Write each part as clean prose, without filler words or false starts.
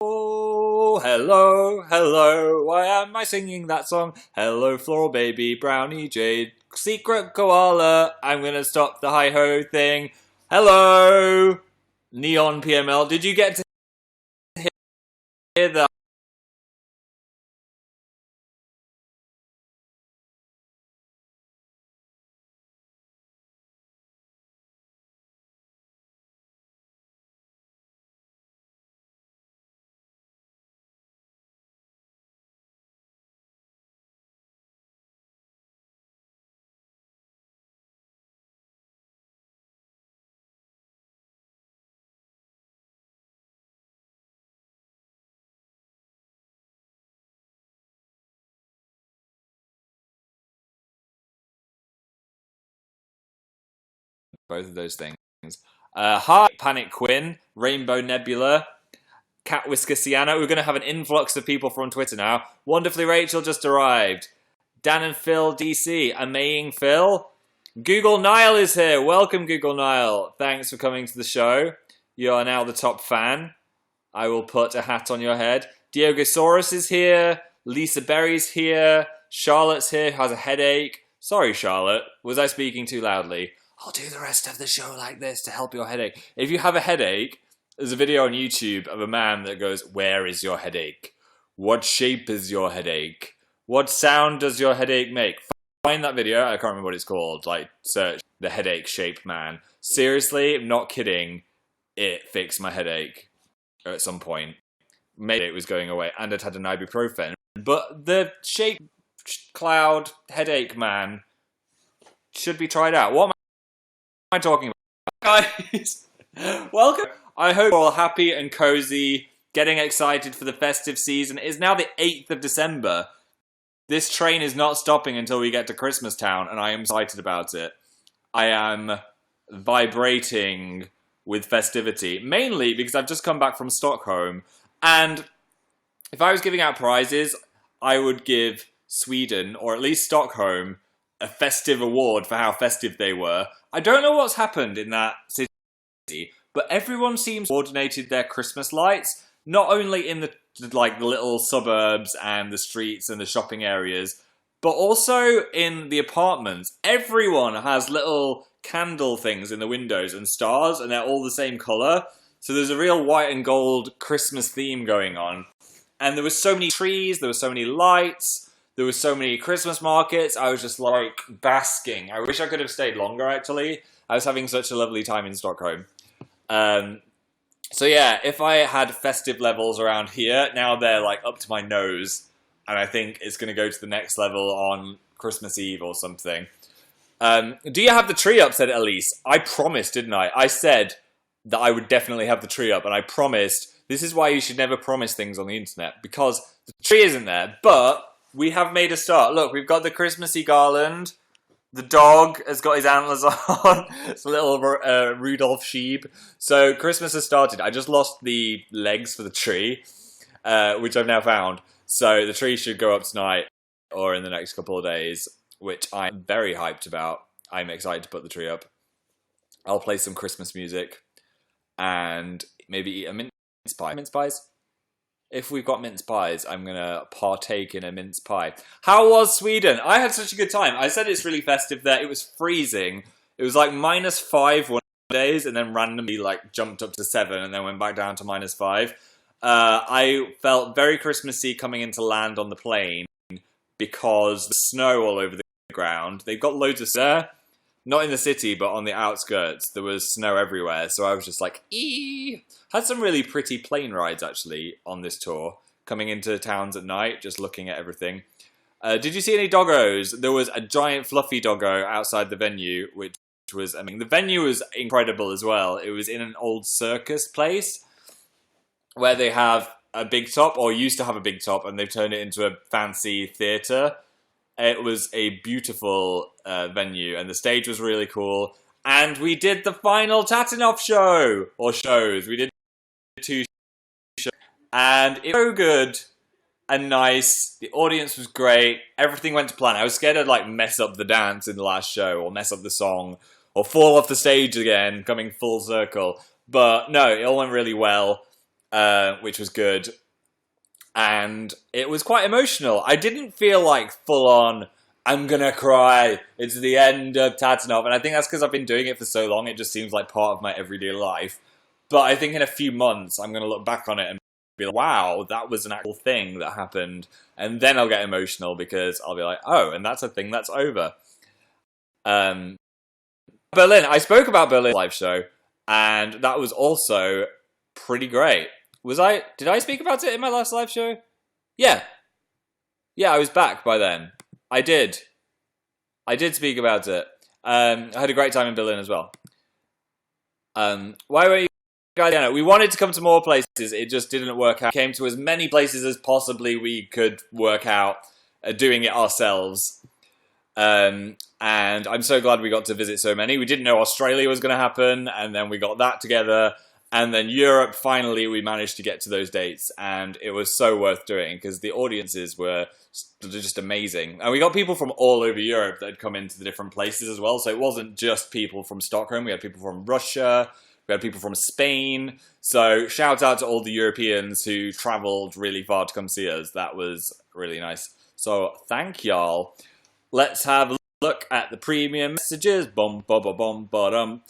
Oh, hello, hello, why am I singing that song? Hello, floral baby, brownie jade, secret koala, I'm gonna stop the hi-ho thing. Hello, Neon PML, did you get to hear that? Both of those things. Hi, Panic Quinn, Rainbow Nebula, Cat Whisker Sienna. We're going to have an influx of people from Twitter now. Wonderfully Rachel just arrived. Dan and Phil DC, Amaying Phil. Google Nile is here. Welcome, Google Nile. Thanks for coming to the show. You are now the top fan. I will put a hat on your head. Diegosaurus is here. Lisa Berry's here. Charlotte's here, who has a headache. Sorry, Charlotte. Was I speaking too loudly? I'll do the rest of the show like this to help your headache. If you have a headache, there's a video on YouTube of a man that goes, "Where is your headache? What shape is your headache? What sound does your headache make?" Find that video. I can't remember what it's called. Like, search the headache shape man. Seriously, I'm not kidding. It fixed my headache at some point. Maybe it was going away and I'd had an ibuprofen. But the shape cloud headache man should be tried out. What am I talking about? Guys, welcome. I hope you're all happy and cozy, getting excited for the festive season. It's now the 8th of December. This train is not stopping until we get to Christmas Town, and I am excited about it. I am vibrating with festivity, mainly because I've just come back from Stockholm, and if I was giving out prizes, I would give Sweden, or at least Stockholm, a festive award for how festive they were. I don't know what's happened in that city, but everyone seems coordinated their Christmas lights, not only in the little suburbs and the streets and the shopping areas, but also in the apartments. Everyone has little candle things in the windows and stars, and they're all the same colour. So there's a real white and gold Christmas theme going on. And there were so many trees, there were so many lights, there were so many Christmas markets. I was just like basking. I wish I could have stayed longer, actually. I was having such a lovely time in Stockholm. So yeah, if I had festive levels around here, now they're like up to my nose. And I think it's going to go to the next level on Christmas Eve or something. Do you have the tree up, said Elise. I promised, didn't I? I said that I would definitely have the tree up. And I promised, this is why you should never promise things on the internet. Because the tree isn't there, but we have made a start. Look, we've got the Christmassy garland. The dog has got his antlers on. It's a little Rudolph sheep. So Christmas has started. I just lost the legs for the tree, which I've now found. So the tree should go up tonight or in the next couple of days, which I'm very hyped about. I'm excited to put the tree up. I'll play some Christmas music and maybe eat a mince pie. Mince pies? If we've got mince pies, I'm going to partake in a mince pie. How was Sweden? I had such a good time. I said it's really festive there. It was freezing. It was like -5 one days and then randomly like jumped up to 7 and then went back down to -5. I felt very Christmassy coming into land on the plane because the snow all over the ground. They've got loads of snow there. Not in the city, but on the outskirts. There was snow everywhere, so I was just like, eee! Had some really pretty plane rides, actually, on this tour. Coming into towns at night, just looking at everything. Did you see any doggos? There was a giant fluffy doggo outside the venue, which was, I mean, the venue was incredible as well. It was in an old circus place, where they have a big top, or used to have a big top, and they've turned it into a fancy theatre. It was a beautiful venue, and the stage was really cool. And we did the final Tatanov show, or shows. We did 2 shows, and it was so good and nice. The audience was great. Everything went to plan. I was scared I'd like mess up the dance in the last show, or mess up the song, or fall off the stage again, coming full circle. But no, it all went really well. which was good. And it was quite emotional. I didn't feel like full on, I'm gonna cry, it's the end of Tatanov. And I think that's because I've been doing it for so long, it just seems like part of my everyday life. But I think in a few months, I'm gonna look back on it and be like, wow, that was an actual thing that happened. And then I'll get emotional because I'll be like, oh, and that's a thing that's over. Berlin, I spoke about Berlin live show, and that was also pretty great. Did I speak about it in my last live show? Yeah. Yeah, I was back by then. I did speak about it. I had a great time in Berlin as well. Why were you guys? We wanted to come to more places. It just didn't work out. We came to as many places as possibly we could work out doing it ourselves. And I'm so glad we got to visit so many. We didn't know Australia was going to happen, and then we got that together. And then Europe, finally, we managed to get to those dates, and it was so worth doing because the audiences were just amazing. And we got people from all over Europe that had come into the different places as well, so it wasn't just people from Stockholm. We had people from Russia, we had people from Spain. So shout out to all the Europeans who travelled really far to come see us. That was really nice. So thank y'all. Let's have a look at the premium messages. Bum, ba, ba, bum, ba, dum.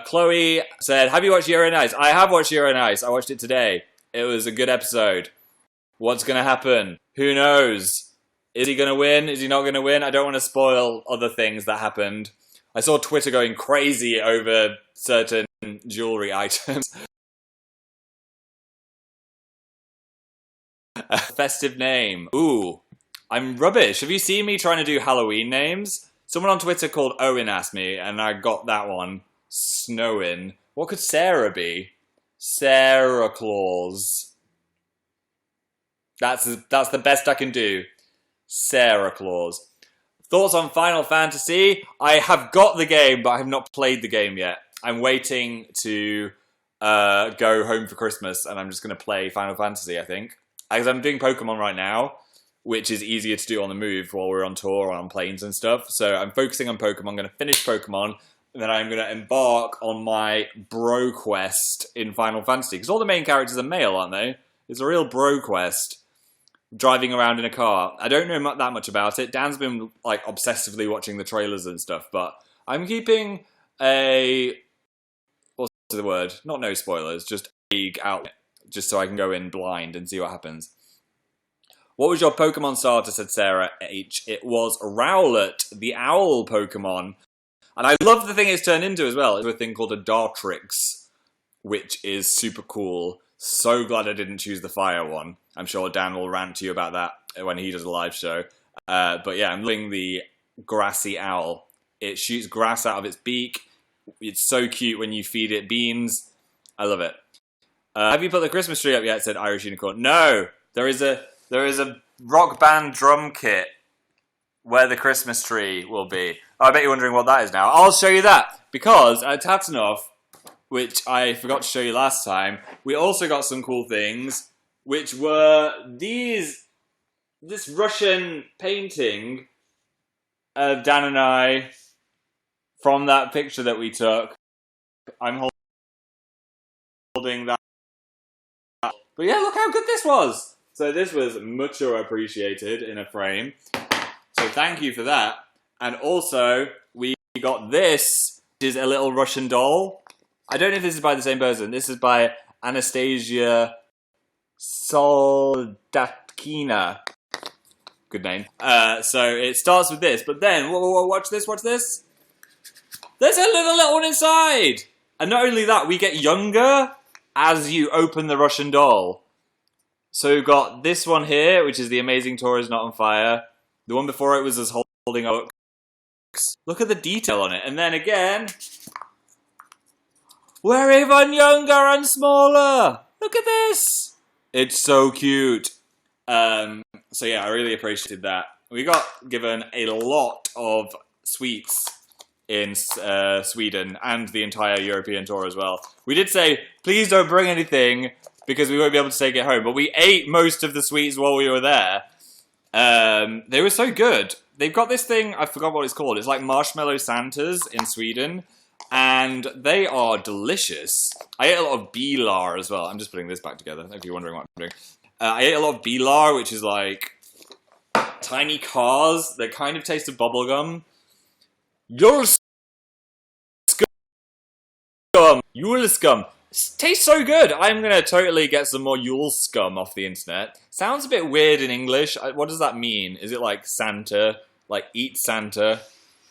Chloe said, have you watched Euronice? I have watched Euronice. I watched it today. It was a good episode. What's going to happen? Who knows? Is he going to win? Is he not going to win? I don't want to spoil other things that happened. I saw Twitter going crazy over certain jewelry items. A festive name. Ooh, I'm rubbish. Have you seen me trying to do Halloween names? Someone on Twitter called Owen asked me, and I got that one. Snowin. What could Sarah be? Sarah Claus. That's the best I can do. Sarah Claus. Thoughts on Final Fantasy? I have got the game, but I have not played the game yet. I'm waiting to go home for Christmas, and I'm just going to play Final Fantasy, I think. Because I'm doing Pokemon right now, which is easier to do on the move while we're on tour or on planes and stuff. So I'm focusing on Pokemon. I'm going to finish Pokemon, and then I'm going to embark on my bro quest in Final Fantasy. Because all the main characters are male, aren't they? It's a real bro quest. Driving around in a car. I don't know that much about it. Dan's been like obsessively watching the trailers and stuff, but I'm keeping a... what's the word? Not no spoilers, just vague out, just so I can go in blind and see what happens. What was your Pokemon starter, said Sarah H. It was Rowlet, the owl Pokemon. And I love the thing it's turned into as well. It's a thing called a Dartrix, which is super cool. So glad I didn't choose the fire one. I'm sure Dan will rant to you about that when he does a live show. But yeah, I'm loving the grassy owl. It shoots grass out of its beak. It's so cute when you feed it beans. I love it. Have you put the Christmas tree up yet, said Irish Unicorn. No! There is a rock band drum kit where the Christmas tree will be. Oh, I bet you're wondering what that is now. I'll show you that. Because at Tatanov, which I forgot to show you last time, we also got some cool things, which were this Russian painting of Dan and I from that picture that we took. I'm holding that. But yeah, look how good this was. So this was mucho appreciated in a frame. So thank you for that. And also, we got this, which is a little Russian doll. I don't know if this is by the same person. This is by Anastasia Soldatkina. Good name. So it starts with this, but then, watch this. There's a little one inside! And not only that, we get younger as you open the Russian doll. So we've got this one here, which is The Amazing Tour Is Not on Fire. The one before it was us holding up. Look at the detail on it. And then again, we're even younger and smaller. Look at this. It's so cute. So yeah, I really appreciated that. We got given a lot of sweets in Sweden and the entire European tour as well. We did say, please don't bring anything because we won't be able to take it home. But we ate most of the sweets while we were there. They were so good. They've got this thing, I forgot what it's called. It's like Marshmallow Santas in Sweden. and they are delicious. I ate a lot of Bilar as well. I'm just putting this back together, if you're wondering what I'm doing. I ate a lot of Bilar, which is like tiny cars that kind of taste of bubblegum. Yule scum. Tastes so good. I'm going to totally get some more Yule scum off the internet. Sounds a bit weird in English. What does that mean? Is it like Santa? Like eat Santa?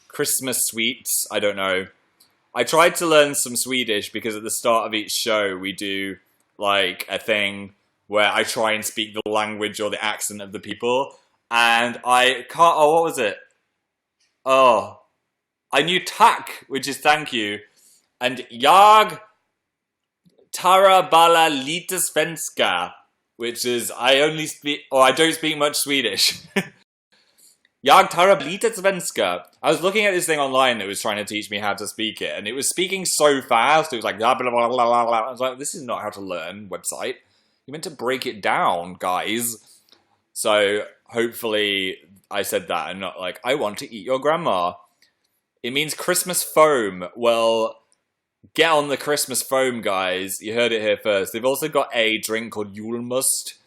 Christmas sweets? I don't know. I tried to learn some Swedish because at the start of each show we do like a thing where I try and speak the language or the accent of the people. And I can't... Oh, what was it? Oh. I knew tack, which is thank you. And jag tara bala lite svenska, which is I don't speak much Swedish. Jag tara lite svenska. I was looking at this thing online that was trying to teach me how to speak it, and it was speaking so fast. It was like blah blah blah blah blah. I was like, this is not how to learn website. You meant to break it down, guys. So hopefully I said that and not like I want to eat your grandma. It means Christmas foam. Well, get on the Christmas foam, guys. You heard it here first. They've also got a drink called Julmust.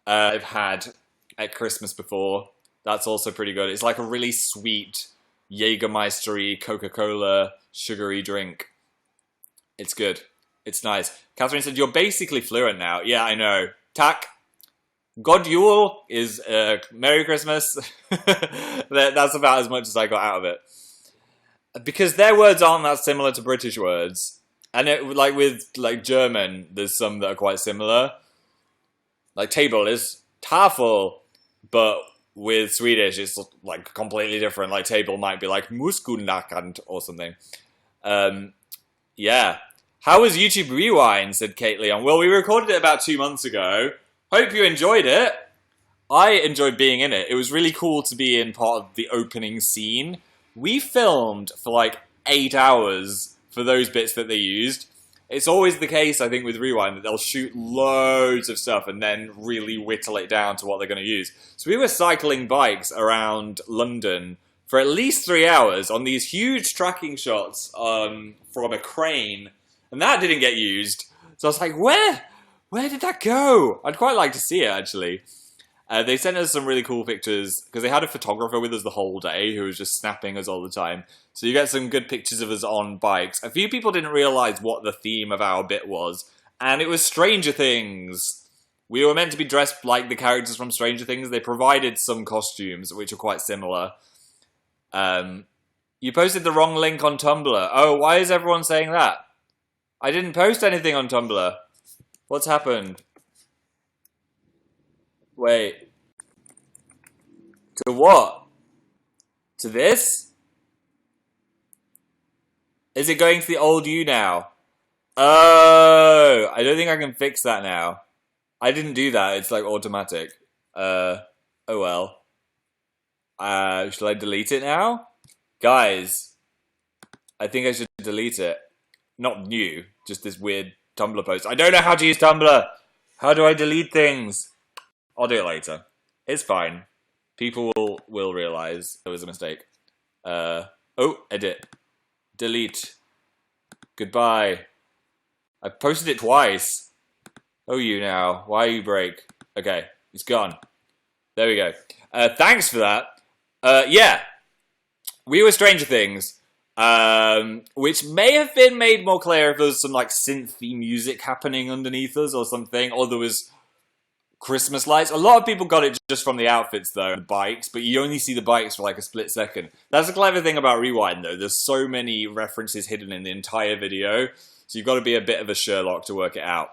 I've had at Christmas before. That's also pretty good. It's like a really sweet Jägermeister-y, Coca-Cola, sugary drink. It's good. It's nice. Catherine said, you're basically fluent now. Yeah, I know. Tack. God Yule is Merry Christmas. That's about as much as I got out of it. Because their words aren't that similar to British words. And like with like German, there's some that are quite similar. Like table is Tafel. But with Swedish, it's like completely different. Like table might be like muskulnakant or something. Yeah. How was YouTube Rewind, said Kate Leon. Well, we recorded it about 2 months ago. Hope you enjoyed it. I enjoyed being in it. It was really cool to be in part of the opening scene. We filmed for like 8 hours for those bits that they used. It's always the case, I think, with Rewind, that they'll shoot loads of stuff and then really whittle it down to what they're going to use. So we were cycling bikes around London for at least 3 hours on these huge tracking shots from a crane. And that didn't get used. So I was like, where did that go? I'd quite like to see it, actually. They sent us some really cool pictures, because they had a photographer with us the whole day who was just snapping us all the time. So you get some good pictures of us on bikes. A few people didn't realise what the theme of our bit was, and it was Stranger Things. We were meant to be dressed like the characters from Stranger Things. They provided some costumes, which are quite similar. You posted the wrong link on Tumblr. Oh, why is everyone saying that? I didn't post anything on Tumblr. What's happened? Wait. To what? To this? Is it going to the old YouNow? Oh, I don't think I can fix that now. I didn't do that. It's like automatic. Oh well. Shall I delete it now? Guys, I think I should delete it. Not new, just this weird Tumblr post. I don't know how to use Tumblr. How do I delete things? I'll do it later. It's fine. People will realize there was a mistake. Oh, edit. Delete. Goodbye. I posted it twice. Oh, YouNow. Why you break? Okay, it's gone. There we go. Thanks for that. Yeah. We were Stranger Things. Which may have been made more clear if there was some like synthy music happening underneath us or something, or there was Christmas lights. A lot of people got it just from the outfits though, the bikes, but you only see the bikes for like a split second. That's a clever thing about Rewind though. There's so many references hidden in the entire video, so you've got to be a bit of a Sherlock to work it out.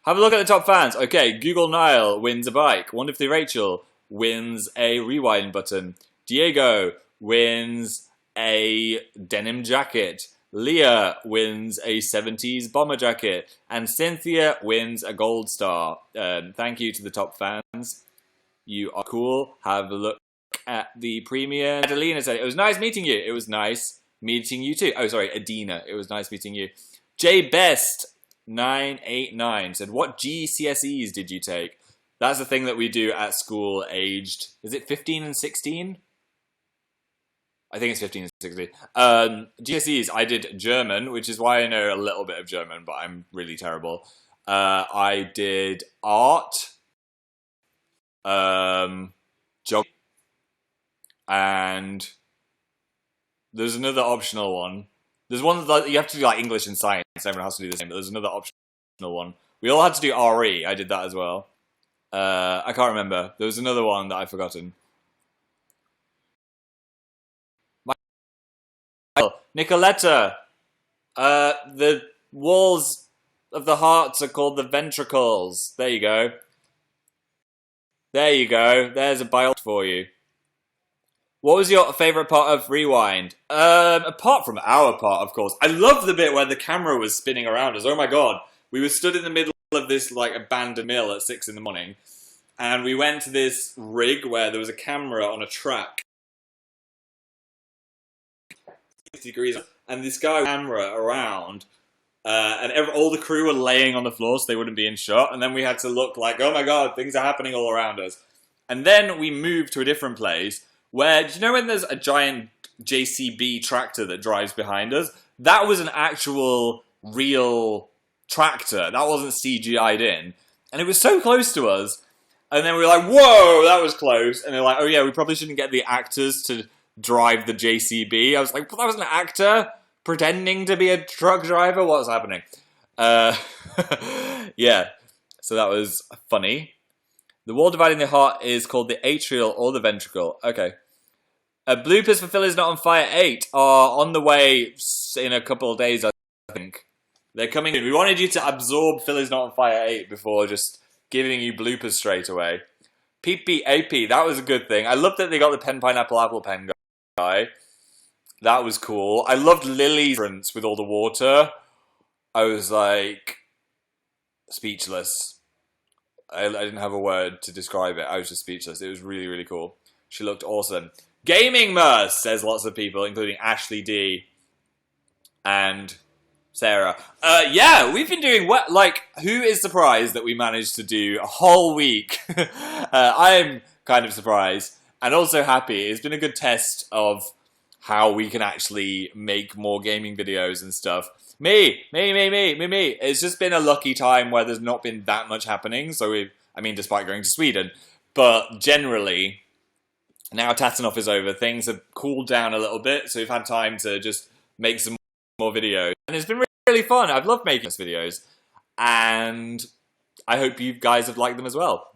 Have a look at the top fans. Okay, Google Nile wins a bike. Wonderfully Rachel wins a Rewind button. Diego wins a denim jacket. Leah wins a 70s bomber jacket. And Cynthia wins a gold star. Thank you to the top fans. You are cool. Have a look at the premiere. Adelina said, it was nice meeting you. It was nice meeting you too. Oh, sorry, Adina. It was nice meeting you. J Best 989 said, what GCSEs did you take? That's the thing that we do at school aged, is it 15 and 16? I think it's 15 and 60. GCSEs, I did German, which is why I know a little bit of German, but I'm really terrible. I did art, geography, and there's another optional one. There's one that you have to do like English and science. Everyone has to do the same, but there's another optional one. We all had to do RE. I did that as well. I can't remember. There was another one that I've forgotten. Nicoletta, the walls of the hearts are called the ventricles. There you go. There you go. There's a biology for you. What was your favourite part of Rewind? Apart from our part, of course. I love the bit where the camera was spinning around us. Oh my god. We were stood in the middle of this like abandoned mill at 6 in the morning. And we went to this rig where there was a camera on a track. Degrees, and this guy camera around, and all the crew were laying on the floor so they wouldn't be in shot, and then we had to look like, oh my god, things are happening all around us. And then we moved to a different place where, do you know when there's a giant JCB tractor that drives behind us? That was an actual real tractor. That wasn't CGI'd in. And it was so close to us. And then we were like, whoa, that was close. And they're like, oh yeah, we probably shouldn't get the actors to drive the JCB. I was like, well, that was an actor pretending to be a truck driver? What's happening? Yeah, so that was funny. The wall dividing the heart is called the atrial or the ventricle. Okay. Bloopers for Philly's Not on Fire 8 are on the way in a couple of days, I think. They're coming in. We wanted you to absorb Philly's Not on Fire 8 before just giving you bloopers straight away. PPAP, that was a good thing. I loved that they got the pen, pineapple, apple pen guy. That was cool. I loved Lily's entrance with all the water. I was like speechless. I didn't have a word to describe it. I was just speechless. It was really, really cool. She looked awesome. Gaming Merce, says lots of people, including Ashley D and Sarah. Yeah, we've been doing what? Like, who is surprised that we managed to do a whole week? I'm kind of surprised and also happy. It's been a good test of how we can actually make more gaming videos and stuff. Me. It's just been a lucky time where there's not been that much happening. So despite going to Sweden, but generally, now Tatanov is over, things have cooled down a little bit. So we've had time to just make some more videos. And it's been really fun. I've loved making these videos. And I hope you guys have liked them as well.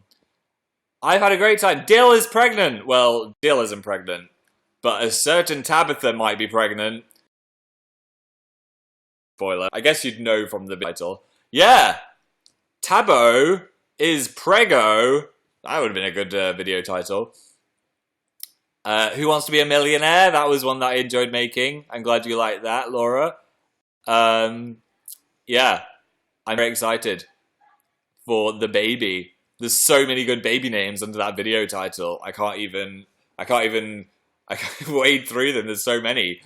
I've had a great time. Dill is pregnant. Well, Dill isn't pregnant. But a certain Tabitha might be pregnant. Spoiler. I guess you'd know from the title. Yeah! Tabo is prego. That would have been a good video title. Who Wants to Be a Millionaire? That was one that I enjoyed making. I'm glad you liked that, Laura. Yeah. I'm very excited for the baby. There's so many good baby names under that video title. I can't wade through them. There's so many.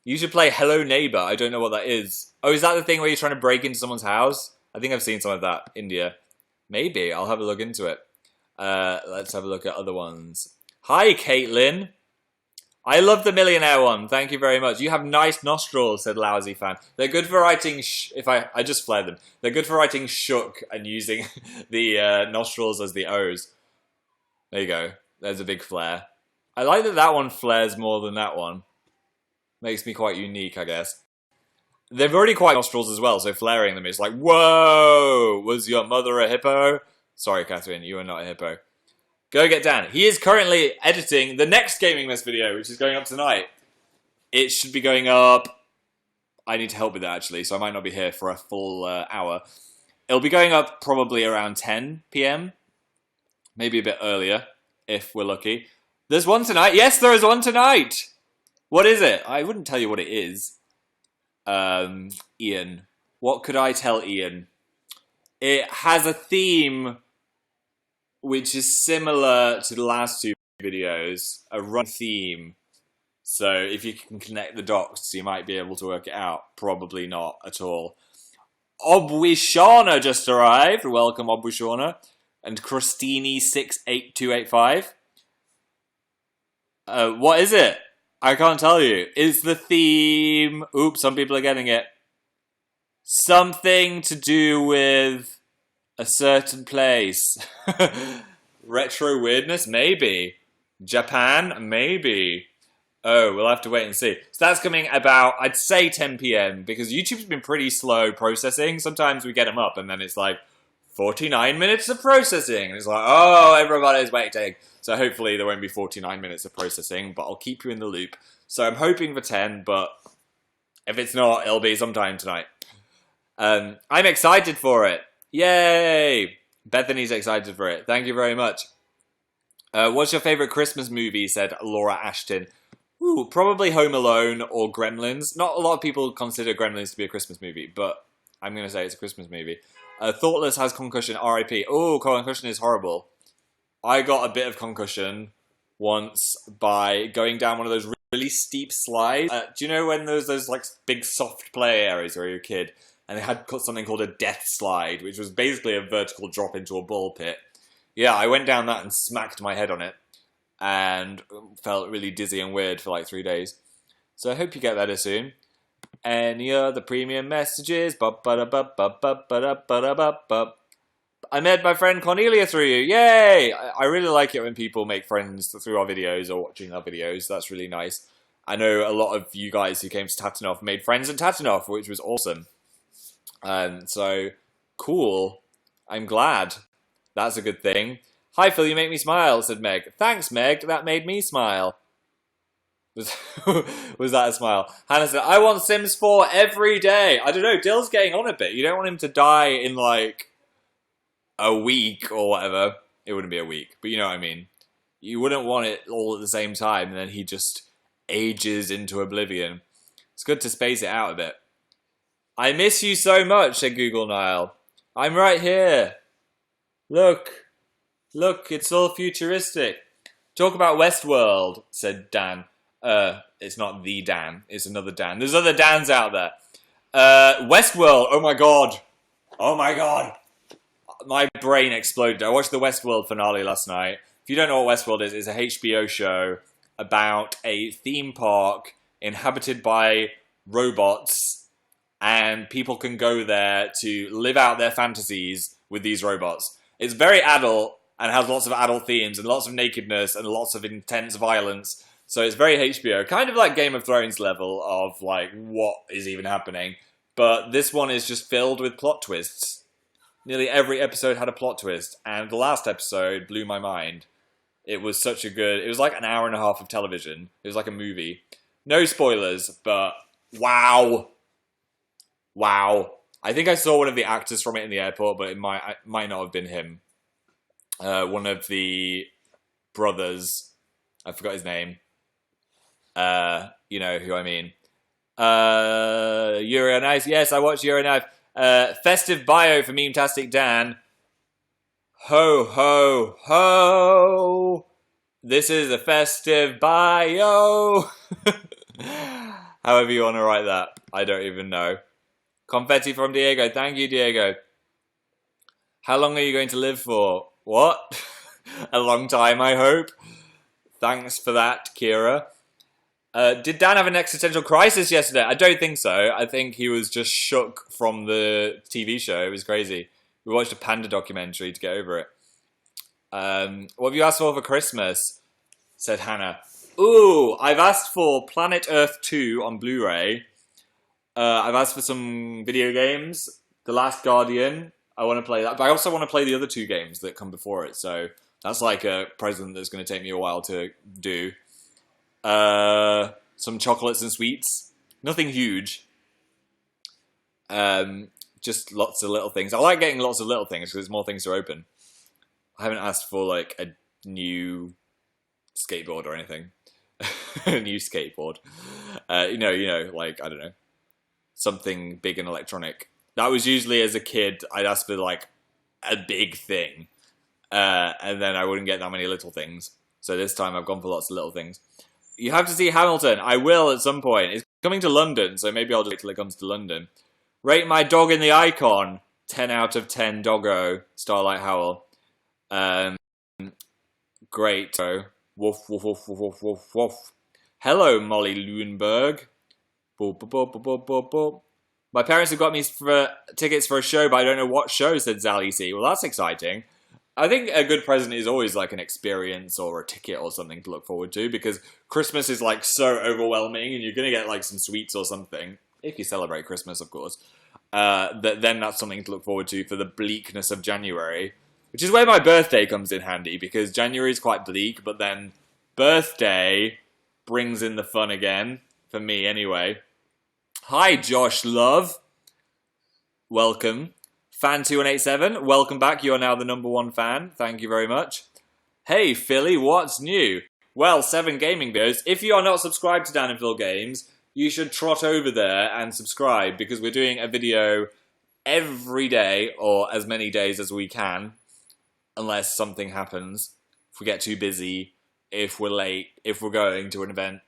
You should play Hello Neighbor. I don't know what that is. Oh, is that the thing where you're trying to break into someone's house? I think I've seen some of that. India. Maybe. I'll have a look into it. Let's have a look at other ones. Hi, Caitlin. I love the millionaire one. Thank you very much. You have nice nostrils, said Lousy Fan. They're good for writing I just flared them. They're good for writing shook and using the nostrils as the O's. There you go. There's a big flare. I like that one flares more than that one. Makes me quite unique, I guess. They've already quite nostrils as well, so flaring them is like, whoa! Was your mother a hippo? Sorry, Catherine, you are not a hippo. Go get Dan. He is currently editing the next Gaming Mess video, which is going up tonight. It should be going up... I need to help with that, actually, so I might not be here for a full hour. It'll be going up probably around 10 p.m. Maybe a bit earlier, if we're lucky. There's one tonight. Yes, there is one tonight! What is it? I wouldn't tell you what it is. Ian. What could I tell Ian? It has a theme which is similar to the last two videos. A run theme. So if you can connect the dots, you might be able to work it out. Probably not at all. Obwishana just arrived. Welcome, Obwishana. And Christini68285. What is it? I can't tell you. Is the theme... Oops, some people are getting it. Something to do with a certain place. Retro weirdness? Maybe. Japan? Maybe. Oh, we'll have to wait and see. So that's coming about, I'd say 10 p.m. because YouTube's been pretty slow processing. Sometimes we get them up and then it's like 49 minutes of processing. And it's like, oh, everybody's waiting. So hopefully there won't be 49 minutes of processing, but I'll keep you in the loop. So I'm hoping for 10, but if it's not, it'll be sometime tonight. I'm excited for it. Yay! Bethany's excited for it. Thank you very much. What's your favorite Christmas movie? Said Laura Ashton. Ooh, probably Home Alone or Gremlins. Not a lot of people consider Gremlins to be a Christmas movie, but I'm going to say it's a Christmas movie. Thoughtless has concussion, RIP. Oh, concussion is horrible. I got a bit of concussion once by going down one of those really steep slides. Do you know when there's those like big soft play areas where you're a kid? And they had something called a death slide, which was basically a vertical drop into a ball pit. Yeah, I went down that and smacked my head on it. And felt really dizzy and weird for like 3 days. So I hope you get better soon. Any other premium messages? I met my friend Cornelia through you. Yay! I really like it when people make friends through our videos or watching our videos. That's really nice. I know a lot of you guys who came to Tatanov made friends at Tatanov, which was awesome. So, cool. I'm glad. That's a good thing. Hi Phil, you make me smile, said Meg. Thanks, Meg. That made me smile. Was that a smile? Hannah said, I want Sims 4 every day. I don't know, Dill's getting on a bit. You don't want him to die in like a week or whatever. It wouldn't be a week, but you know what I mean. You wouldn't want it all at the same time and then he just ages into oblivion. It's good to space it out a bit. I miss you so much, said Google Nile. I'm right here. Look, it's all futuristic. Talk about Westworld, said Dan. It's not the Dan, it's another Dan. There's other Dans out there. Westworld, oh my god. My brain exploded. I watched the Westworld finale last night. If you don't know what Westworld is, it's a HBO show about a theme park inhabited by robots, and people can go there to live out their fantasies with these robots. It's very adult and has lots of adult themes and lots of nakedness and lots of intense violence. So it's very HBO, kind of like Game of Thrones level of like what is even happening. But this one is just filled with plot twists. Nearly every episode had a plot twist, and the last episode blew my mind. It was such a good... It was like an hour and a half of television. It was like a movie. No spoilers, but wow. Wow. I think I saw one of the actors from it in the airport, but it might not have been him. One of the brothers. I forgot his name. You know who I mean. Yuri on Ice. Yes, I watched Yuri on Ice. Festive bio for Meme-tastic Dan. Ho, ho, ho. This is a festive bio. However you want to write that. I don't even know. Confetti from Diego. Thank you, Diego. How long are you going to live for? What? A long time, I hope. Thanks for that, Kira. Did Dan have an existential crisis yesterday? I don't think so. I think he was just shook from the TV show. It was crazy. We watched a panda documentary to get over it. What have you asked for Christmas? Said Hannah. Ooh, I've asked for Planet Earth 2 on Blu-ray. I've asked for some video games. The Last Guardian. I want to play that. But I also want to play the other 2 games that come before it. So that's like a present that's going to take me a while to do. Some chocolates and sweets. Nothing huge. Just lots of little things. I like getting lots of little things because there's more things to open. I haven't asked for like a new skateboard or anything. A new skateboard. You know, like, I don't know. Something big and electronic. That was usually as a kid, I'd ask for like a big thing. And then I wouldn't get that many little things. So this time I've gone for lots of little things. You have to see Hamilton. I will at some point. It's coming to London, so maybe I'll just wait till it comes to London. Rate my dog in the icon. 10 out of 10 doggo. Starlight Howl. Great. So, woof, woof, woof, woof, woof, woof. Hello, Molly Lundberg. Boop, boop, boop, boop, boop, boop. My parents have got me for tickets for a show, but I don't know what show, said Zally C. Well, that's exciting. I think a good present is always like an experience or a ticket or something to look forward to, because Christmas is like so overwhelming and you're going to get like some sweets or something, if you celebrate Christmas, of course. Then that's something to look forward to for the bleakness of January, which is where my birthday comes in handy, because January is quite bleak, but then birthday brings in the fun again, for me anyway. Hi, Josh Love. Welcome. Fan2187, welcome back. You are now the #1 fan. Thank you very much. Hey, Philly, what's new? Well, 7 gaming videos. If you are not subscribed to Dan and Phil Games, you should trot over there and subscribe, because we're doing a video every day, or as many days as we can, unless something happens, if we get too busy, if we're late, if we're going to an event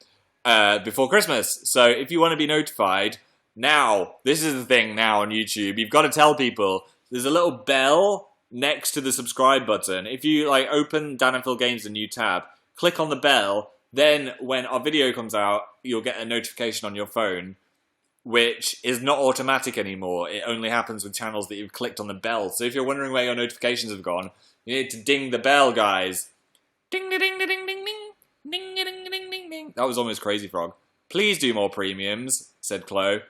before Christmas. So if you want to be notified, now, this is the thing now on YouTube, you've got to tell people, there's a little bell next to the subscribe button. If you like open Dan and Phil Games, a new tab, click on the bell, then when our video comes out, you'll get a notification on your phone, which is not automatic anymore. It only happens with channels that you've clicked on the bell. So if you're wondering where your notifications have gone, you need to ding the bell, guys. Ding, ding, ding, ding, ding, ding, ding, ding, ding, ding, ding. That was almost Crazy Frog. Please do more premiums, said Chloe.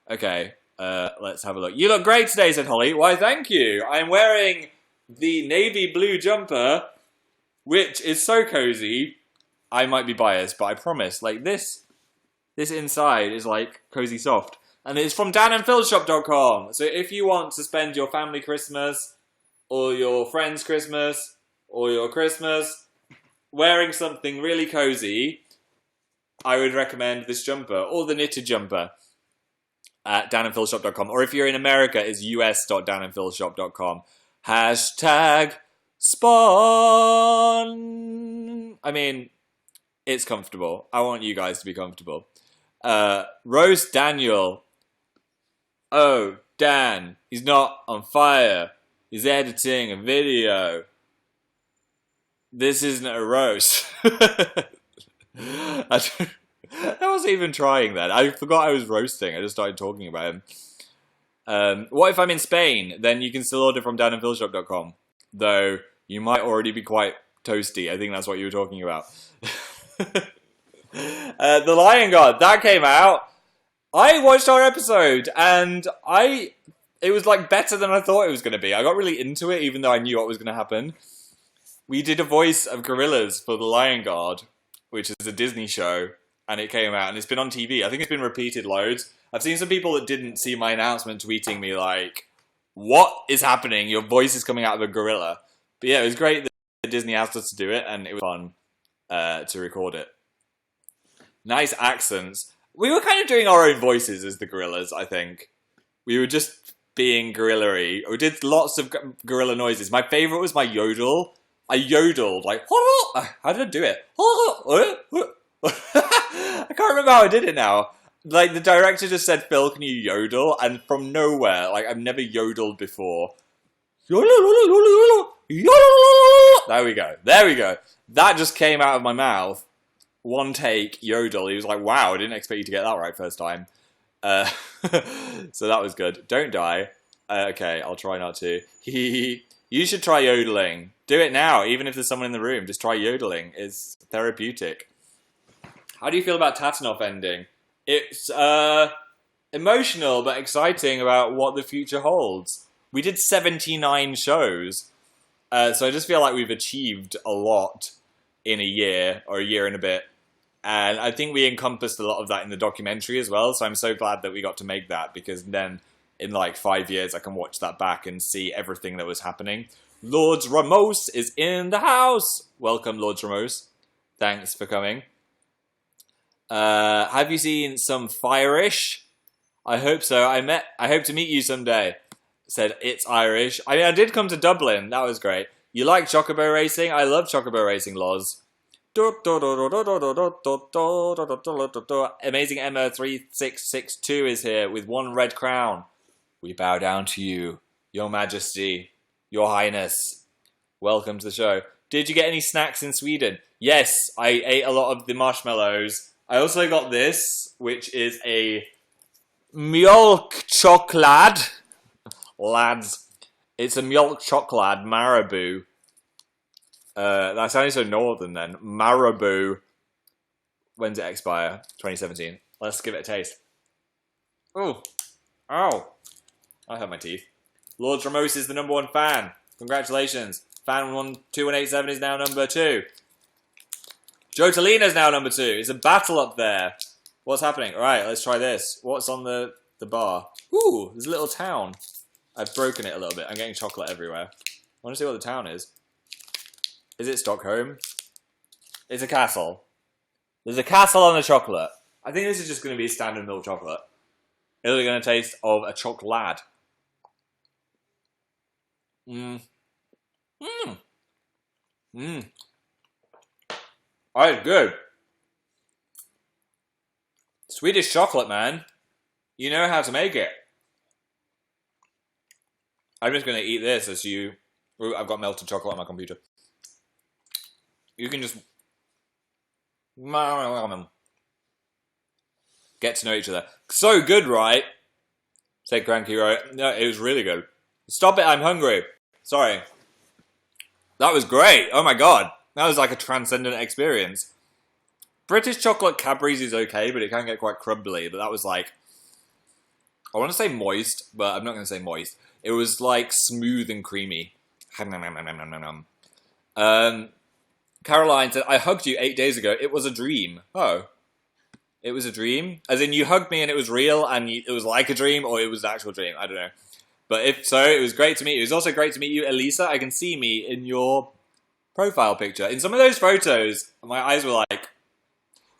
Okay, let's have a look. You look great today, said Holly. Why, thank you. I'm wearing the navy blue jumper, which is so cozy. I might be biased, but I promise, like this inside is like cozy soft. And it's from danandphilshop.com. So if you want to spend your family Christmas, or your friend's Christmas, or your Christmas wearing something really cozy, I would recommend this jumper, or the knitted jumper, at danandphilshop.com. Or if you're in America, it's us.danandphilshop.com. Hashtag spawn. I mean, it's comfortable. I want you guys to be comfortable. Roast Daniel. Oh, Dan, he's not on fire. He's editing a video. This isn't a roast. I wasn't even trying that. I forgot I was roasting. I just started talking about him. What if I'm in Spain? Then you can still order from danandphilshop.com. Though you might already be quite toasty. I think that's what you were talking about. The Lion God, that came out. I watched our episode and it was like better than I thought it was going to be. I got really into it even though I knew what was going to happen. We did a voice of gorillas for The Lion Guard, which is a Disney show, and it came out, and it's been on TV. I think it's been repeated loads. I've seen some people that didn't see my announcement tweeting me like, what is happening? Your voice is coming out of a gorilla. But yeah, it was great that Disney asked us to do it, and it was fun to record it. Nice accents. We were kind of doing our own voices as the gorillas, I think. We were just being gorilla-y. We did lots of gorilla noises. My favourite was my yodel. I yodeled, like, how did I do it? I can't remember how I did it now. Like, the director just said, Phil, can you yodel? And from nowhere, like, I've never yodeled before. There we go. There we go. That just came out of my mouth. One take, yodel. He was like, wow, I didn't expect you to get that right first time. So that was good. Don't die. Okay, I'll try not to. You should try yodeling. Do it now, even if there's someone in the room. Just try yodeling. It's therapeutic. How do you feel about Tatanov ending? It's emotional but exciting about what the future holds. We did 79 shows. So I just feel like we've achieved a lot in a year, or a year and a bit. And I think we encompassed a lot of that in the documentary as well. So I'm so glad that we got to make that, because then in like 5 years I can watch that back and see everything that was happening. Lords Ramos is in the house. Welcome, Lords Ramos. Thanks for coming. Have you seen some Fire-ish? I hope so. I hope to meet you someday. Said It's Irish. I mean, I did come to Dublin. That was great. You like Chocobo racing? I love Chocobo racing, Loz. Amazing Emma 3662 is here with one red crown. We bow down to you, Your Majesty, Your Highness. Welcome to the show. Did you get any snacks in Sweden? Yes, I ate a lot of the marshmallows I also got this, which is a milk chocolate. Lads, it's a milk chocolate Marabou. That sounded so northern then. Marabou. When's it expire? 2017. Let's give it a taste. Oh. Ow. I hurt my teeth. Lord Ramos is the #1 fan. Congratulations. Fan 2187 is now #2. Joe Tolina is now #2. It's a battle up there. What's happening? Alright, let's try this. What's on the bar? Ooh, there's a little town. I've broken it a little bit. I'm getting chocolate everywhere. I want to see what the town is. Is it Stockholm? It's a castle. There's a castle on the chocolate. I think this is just going to be standard milk chocolate. It's going to taste of a chocolate. Mmm. Mmm. Mmm. Oh, it's good. Swedish chocolate, man. You know how to make it. I'm just going to eat this as you... Ooh, I've got melted chocolate on my computer. You can just... get to know each other. So good, right? Said Cranky Roy. No, it was really good. Stop it, I'm hungry. Sorry. That was great. Oh my god. That was like a transcendent experience. British chocolate Cadbury's is okay, but it can get quite crumbly. But that was like... I want to say moist, but I'm not going to say moist. It was like smooth and creamy. Caroline said, I hugged you 8 days ago. It was a dream. Oh. It was a dream? As in you hugged me and it was real and it was like a dream, or it was an actual dream? I don't know. But if so, it was great to meet you. It was also great to meet you, Elisa. I can see me in your profile picture. In some of those photos, my eyes were like...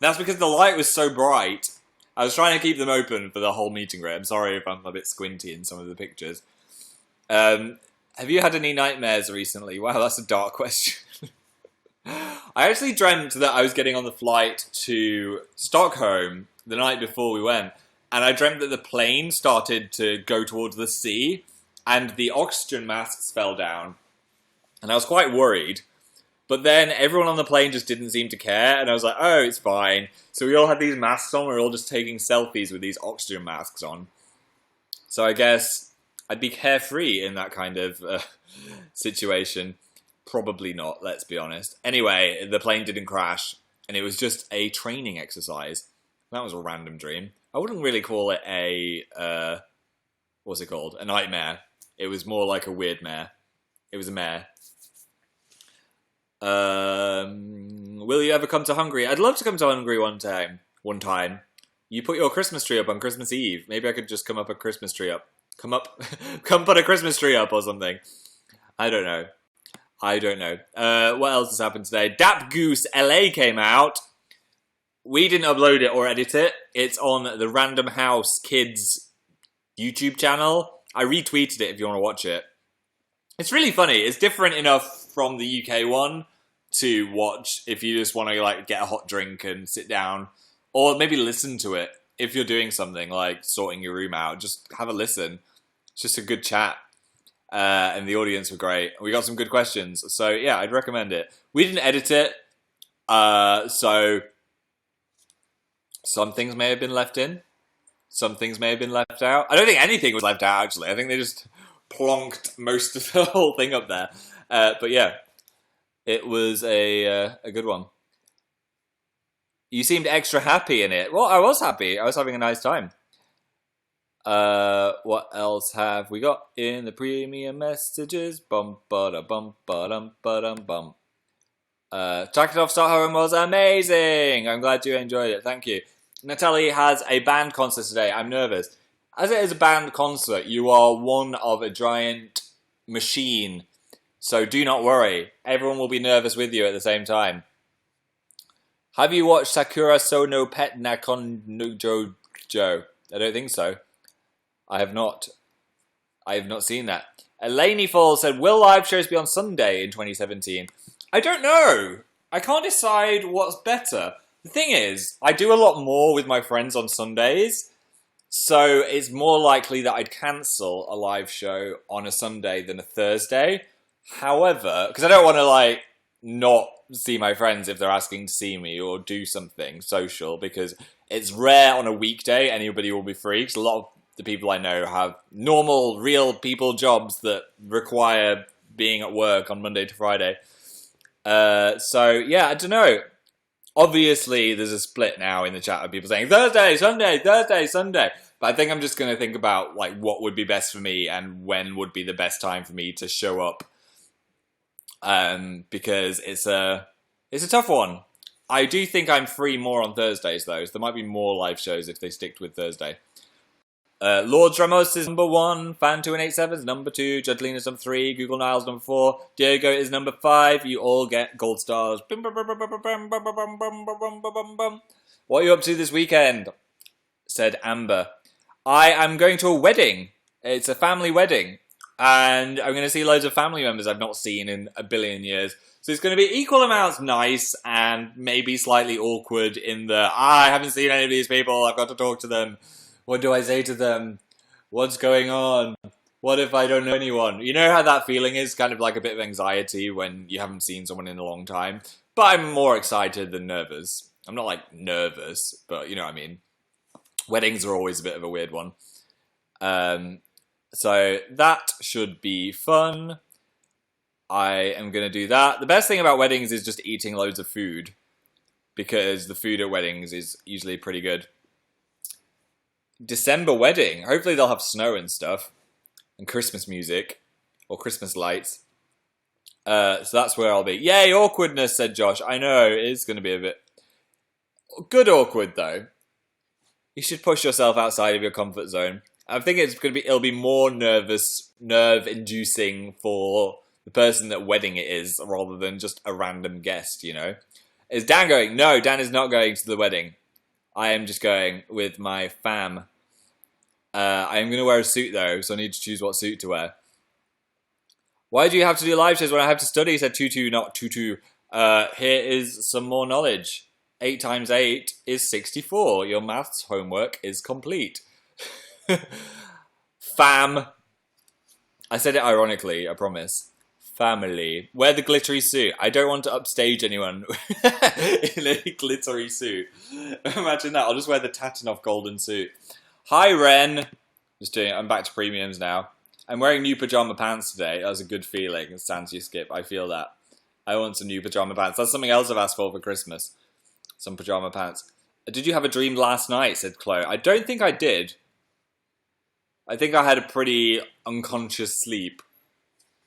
That's because the light was so bright. I was trying to keep them open for the whole meeting room. I'm sorry if I'm a bit squinty in some of the pictures. Have you had any nightmares recently? Wow, that's a dark question. I actually dreamt that I was getting on the flight to Stockholm the night before we went. And I dreamt that the plane started to go towards the sea. And the oxygen masks fell down. And I was quite worried. But then everyone on the plane just didn't seem to care. And I was like, oh, it's fine. So we all had these masks on. We were all just taking selfies with these oxygen masks on. So I guess I'd be carefree in that kind of situation. Probably not, let's be honest. Anyway, the plane didn't crash. And it was just a training exercise. That was a random dream. I wouldn't really call it a... what's it called? A nightmare. It was more like a weird mare. It was a mare. Will you ever come to Hungary? I'd love to come to Hungary one time. You put your Christmas tree up on Christmas Eve. Maybe I could just come up a Christmas tree up. Come put a Christmas tree up or something. I don't know. What else has happened today? Dap Goose LA came out. We didn't upload it or edit it. It's on the Random House Kids YouTube channel. I retweeted it if you want to watch it. It's really funny. It's different enough from the UK one to watch if you just want to like get a hot drink and sit down, or maybe listen to it if you're doing something like sorting your room out. Just have a listen. It's just a good chat, and the audience were great. We got some good questions, so yeah, I'd recommend it. We didn't edit it, so some things may have been left in, some things may have been left out. I don't think anything was left out actually. I think they just plonked most of the whole thing up there. But yeah, it was a good one. You seemed extra happy in it. Well, I was happy. I was having a nice time. What else have we got in the premium messages? Bum ba da bum ba dum ba dum bum. Tatanov Stockholm was amazing. I'm glad you enjoyed it. Thank you. Natalie has a band concert today. I'm nervous. As it is a band concert, you are one of a giant machine. So do not worry. Everyone will be nervous with you at the same time. Have you watched Sakura Sono Pet Nakon no Jojo? I don't think so. I have not. I have not seen that. Elaney Falls said, will live shows be on Sunday in 2017? I don't know. I can't decide what's better. The thing is, I do a lot more with my friends on Sundays. So it's more likely that I'd cancel a live show on a Sunday than a Thursday. However, because I don't want to like not see my friends if they're asking to see me or do something social, because it's rare on a weekday anybody will be free, because a lot of the people I know have normal, real people jobs that require being at work on Monday to Friday. So, yeah, I don't know. Obviously, there's a split now in the chat of people saying Thursday, Sunday, Thursday, Sunday. But I think I'm just going to think about like what would be best for me and when would be the best time for me to show up. Because it's a tough one. I do think I'm free more on Thursdays, though. So there might be more live shows if they stick with Thursday. Lord Ramos is number 1, Fan2187 is number 2, Judlene is number 3, Google Niles number 4, Diego is number 5. You all get gold stars. What are you up to this weekend? Said Amber. I am going to a wedding. It's a family wedding. And I'm going to see loads of family members I've not seen in a billion years. So it's going to be equal amounts nice and maybe slightly awkward in the, I haven't seen any of these people, I've got to talk to them. What do I say to them? What's going on? What if I don't know anyone? You know how that feeling is? Kind of like a bit of anxiety when you haven't seen someone in a long time. But I'm more excited than nervous. I'm not like nervous, but you know what I mean. Weddings are always a bit of a weird one. So that should be fun. I am going to do that. The best thing about weddings is just eating loads of food, because the food at weddings is usually pretty good. December wedding. Hopefully they'll have snow and stuff, and Christmas music, or Christmas lights. So that's where I'll be. Yay, awkwardness, said Josh. I know, it is going to be a bit good awkward, though. You should push yourself outside of your comfort zone. I think it'll be more nerve-inducing for the person that wedding it is, rather than just a random guest, you know? Is Dan going? No, Dan is not going to the wedding. I am just going with my fam. I am going to wear a suit, though, so I need to choose what suit to wear. Why do you have to do live shows when I have to study? Said Tutu, not Tutu. Here is some more knowledge. 8 times 8 is 64. Your maths homework is complete. Fam. I said it ironically, I promise. Family. Wear the glittery suit. I don't want to upstage anyone in a glittery suit. Imagine that. I'll just wear the Tatanov golden suit. Hi, Ren. Just doing it. I'm back to premiums now. I'm wearing new pajama pants today. That was a good feeling. Sans you skip. I feel that. I want some new pajama pants. That's something else I've asked for Christmas. Some pajama pants. Did you have a dream last night? Said Chloe. I don't think I did. I think I had a pretty unconscious sleep.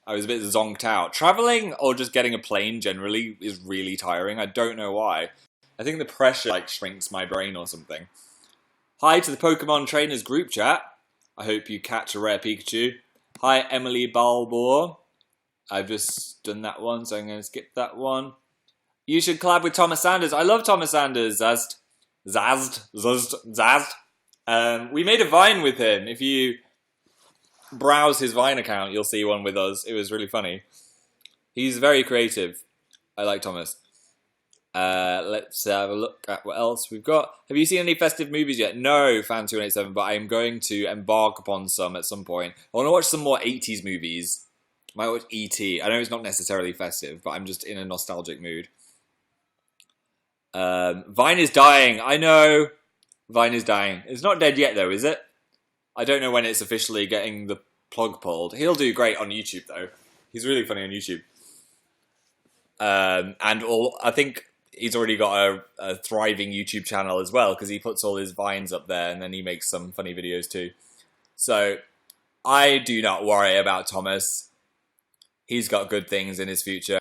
I was a bit zonked out. Traveling or just getting a plane generally is really tiring. I don't know why. I think the pressure like shrinks my brain or something. Hi to the Pokemon Trainers group chat. I hope you catch a rare Pikachu. Hi Emily Balboa. I've just done that one, so I'm going to skip that one. You should collab with Thomas Sanders. I love Thomas Sanders. Zazd. We made a Vine with him. If you browse his Vine account, you'll see one with us. It was really funny. He's very creative. I like Thomas. Let's have a look at what else we've got. Have you seen any festive movies yet? No, Fan2187, but I am going to embark upon some at some point. I want to watch some more 80s movies. I might watch E.T. I know it's not necessarily festive, but I'm just in a nostalgic mood. Vine is dying. I know. Vine is dying. It's not dead yet, though, is it? I don't know when it's officially getting the plug pulled. He'll do great on YouTube, though. He's really funny on YouTube. I think he's already got a thriving YouTube channel as well, because he puts all his Vines up there, and then he makes some funny videos too. So, I do not worry about Thomas. He's got good things in his future.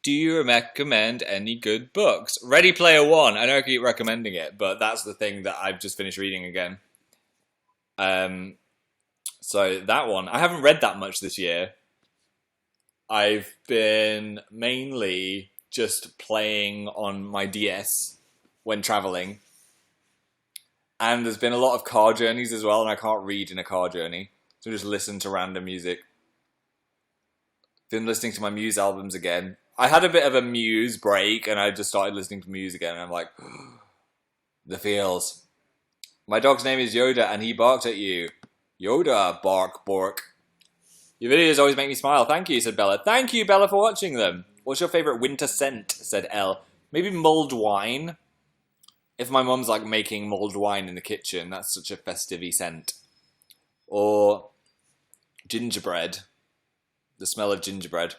Do you recommend any good books? Ready Player One. I know I keep recommending it, but that's the thing that I've just finished reading again. So that one. I haven't read that much this year. I've been mainly just playing on my DS when traveling. And there's been a lot of car journeys as well, and I can't read in a car journey. So just listen to random music. Been listening to my Muse albums again. I had a bit of a Muse break, and I just started listening to Muse again, and I'm like, the feels. My dog's name is Yoda, and he barked at you. Yoda, bark, bork. Your videos always make me smile. Thank you, said Bella. Thank you, Bella, for watching them. What's your favourite winter scent, said Elle. Maybe mulled wine. If my mum's like making mulled wine in the kitchen, that's such a festive-y scent. Or gingerbread. The smell of gingerbread.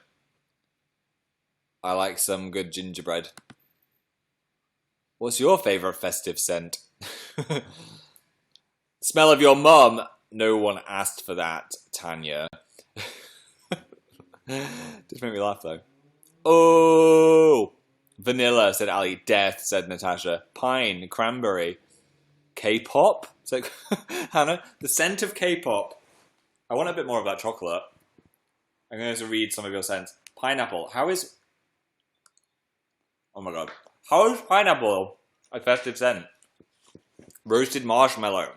I like some good gingerbread. What's your favourite festive scent? Smell of your mum. No one asked for that, Tanya. Just made me laugh though. Oh! Vanilla, said Ali. Death, said Natasha. Pine, cranberry. K-pop? So, Hannah, the scent of K-pop. I want a bit more of that chocolate. I'm going to read some of your scents. Pineapple. How is... Oh my god. How is pineapple a festive scent? Roasted marshmallow.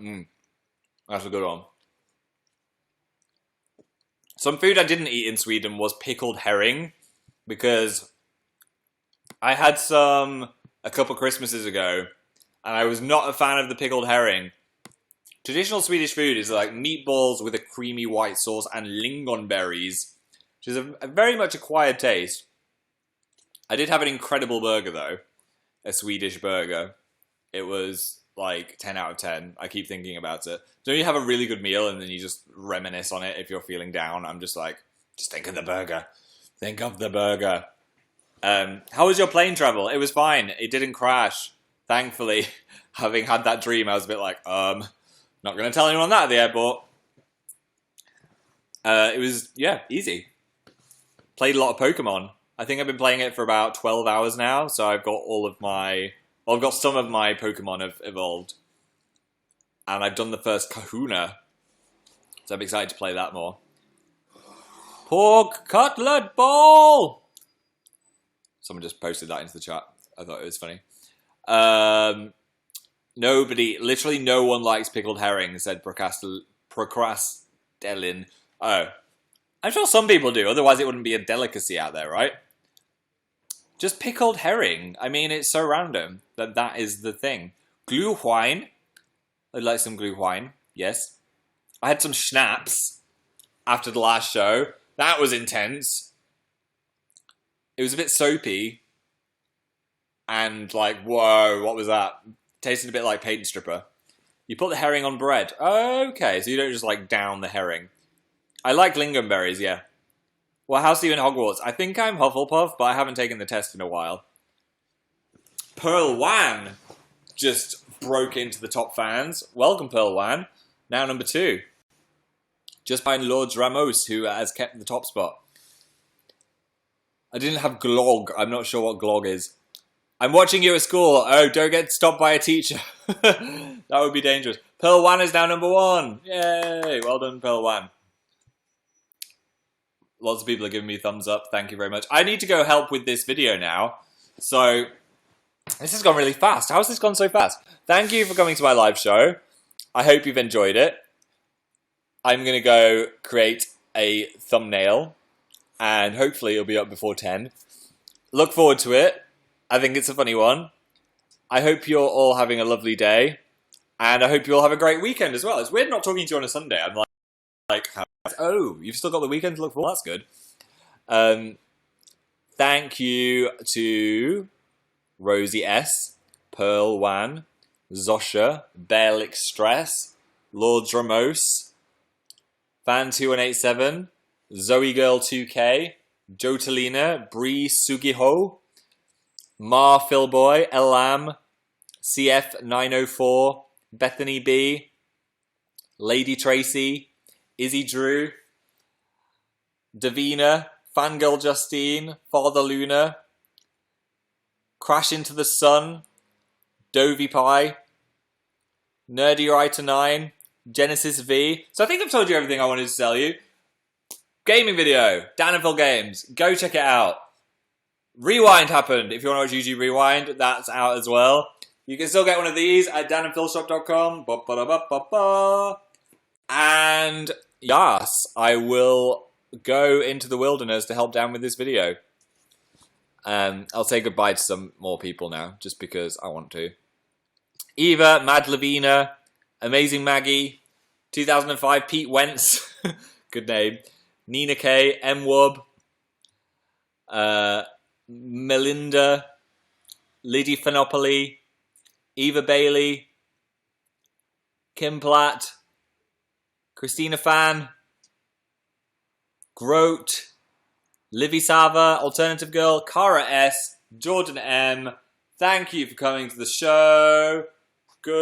That's a good one. Some food I didn't eat in Sweden was pickled herring. Because I had some a couple Christmases ago. And I was not a fan of the pickled herring. Traditional Swedish food is like meatballs with a creamy white sauce and lingonberries. Which is a very much acquired taste. I did have an incredible burger though. A Swedish burger. It was like 10 out of 10. I keep thinking about it. Don't you have a really good meal and then you just reminisce on it if you're feeling down? I'm just like, just think of the burger. Think of the burger. How was your plane travel? It was fine. It didn't crash. Thankfully, having had that dream, I was a bit like, not going to tell anyone that at the airport. It was, yeah, easy. Played a lot of Pokemon. I think I've been playing it for about 12 hours now, so I've got I've got some of my Pokemon have evolved. And I've done the first Kahuna. So I'm excited to play that more. Pork cutlet ball! Someone just posted that into the chat. I thought it was funny. Literally no one likes pickled herring, said Procrastelin. Oh. I'm sure some people do, otherwise it wouldn't be a delicacy out there, right? Just pickled herring. I mean, it's so random that is the thing. Glühwein. I'd like some Glühwein, yes. I had some schnapps after the last show. That was intense. It was a bit soapy. And like, whoa, what was that? Tasted a bit like paint stripper. You put the herring on bread. Okay, so you don't just like down the herring. I like lingonberries, yeah. Well, how's you in Hogwarts? I think I'm Hufflepuff, but I haven't taken the test in a while. Pearl Wan just broke into the top fans. Welcome, Pearl Wan. Now number 2. Just behind Lords Ramos, who has kept the top spot. I didn't have Glog. I'm not sure what Glog is. I'm watching you at school. Oh, don't get stopped by a teacher. That would be dangerous. Pearl Wan is now number 1. Yay. Well done, Pearl Wan. Lots of people are giving me thumbs up. Thank you very much. I need to go help with this video now. So, this has gone really fast. How has this gone so fast? Thank you for coming to my live show. I hope you've enjoyed it. I'm going to go create a thumbnail. And hopefully it'll be up before 10. Look forward to it. I think it's a funny one. I hope you're all having a lovely day. And I hope you all have a great weekend as well. It's weird not talking to you on a Sunday. I'm like oh, you've still got the weekend to look for? That's good. Thank you to Rosie S, Pearl Wan, Zosha, Bell Express, Lords Ramos, Fan2187, Zoe Girl 2K, Jotalina, Bree Sugiho, Mar Philboy, Elam, CF904, Bethany B, Lady Tracy, Izzy Drew, Davina, Fangirl Justine, Father Luna, Crash Into the Sun, Dovey Pie, Nerdy Writer 9, Genesis V. So I think I've told you everything I wanted to tell you. Gaming video, Danville Games. Go check it out. Rewind happened. If you want to watch YouTube Rewind, that's out as well. You can still get one of these at danandphilshop.com. And yes, I will go into the wilderness to help Dan with this video. I'll say goodbye to some more people now, just because I want to. Eva, Mad Lavina, Amazing Maggie, 2005, Pete Wentz, good name. Nina K, M Wub, Melinda, Liddy Phenopoli, Eva Bailey, Kim Platt, Christina Fan, Grote, Livy Sava, Alternative Girl, Cara S, Jordan M. Thank you for coming to the show. Goodbye.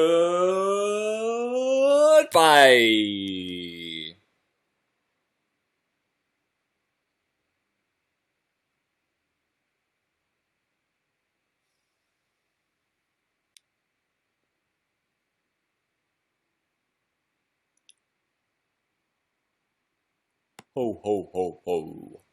Ho, ho, ho, ho.